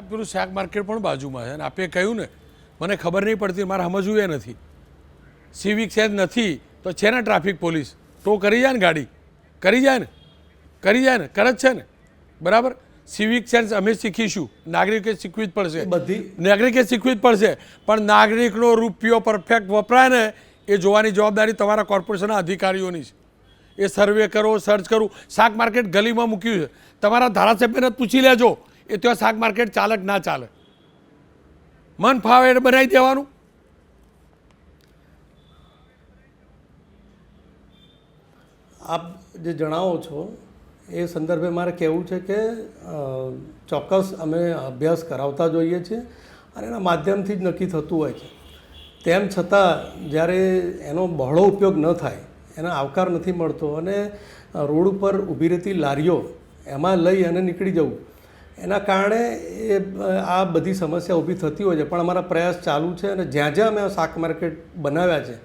સાહેબ પેલું શાક માર્કેટ પણ બાજુમાં છે અને આપે કહ્યું ને મને ખબર નહીં પડતી, મારે સમજવું એ નથી. સિવિક સેન્સ નથી તો છે ને ટ્રાફિક પોલીસ, તો કરી જાય ને ગાડી, કરી જાય ને કરે જ છે ને, બરાબર. સિવિક સેન્સ અમે શીખીશું, નાગરિકે શીખવી જ પડશે, નાગરિકે શીખવી જ પડશે. પણ નાગરિકનો રૂપિયો પરફેક્ટ વપરાય ને એ જોવાની જવાબદારી તમારા કોર્પોરેશનના અધિકારીઓની છે. એ સર્વે કરો, સર્ચ કરું. શાક માર્કેટ ગલીમાં મૂક્યું છે, તમારા ધારાસભ્યને પૂછી લેજો એ ત્યાં શાક માર્કેટ ચાલે કે ના ચાલે. મન ફાવે એટલે બનાવી દેવાનું. આપ જે જણાવો છો એ સંદર્ભે મારે કહેવું છે કે ચોક્કસ અમે અભ્યાસ કરાવતા જોઈએ છીએ અને એના માધ્યમથી જ નક્કી થતું હોય છે. તેમ છતાં જ્યારે એનો બહોળો ઉપયોગ ન થાય, એનો આવકાર નથી મળતો અને રોડ ઉપર ઊભી રહેતી લારીઓ એમાં લઈ અને નીકળી જવું, એના કારણે એ આ બધી સમસ્યા ઊભી થતી હોય છે. પણ અમારા પ્રયાસ ચાલુ છે અને જ્યાં જ્યાં અમે શાક માર્કેટ બનાવ્યા છે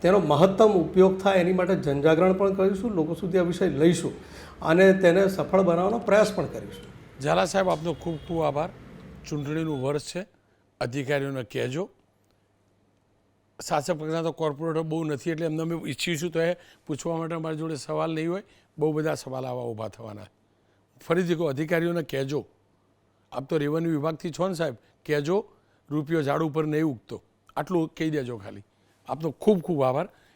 તેનો મહત્તમ ઉપયોગ થાય એની માટે જનજાગરણ પણ કરીશું, લોકો સુધી આ વિષય લઈશું અને તેને સફળ બનાવવાનો પ્રયાસ પણ કરીશું. ઝાલા સાહેબ, આપનો ખૂબ ખૂબ આભાર. ચૂંટણીનું વર્ષ છે, અધિકારીઓને કહેજો. શાસક પક્ષના તો કોર્પોરેટર બહુ નથી એટલે એમને અમે ઈચ્છીશું તો એ પૂછવા માટે અમારી જોડે સવાલ નહીં હોય. બહુ બધા સવાલ આવા ઊભા થવાના. ફરીથી કહો, અધિકારીઓને કહેજો. આપ તો રેવન્યુ વિભાગથી છો ને સાહેબ, કહેજો રૂપિયો ઝાડ ઉપર નહીં ઉગતો, આટલું કહી દેજો ખાલી. આપનો ખૂબ ખૂબ આભાર.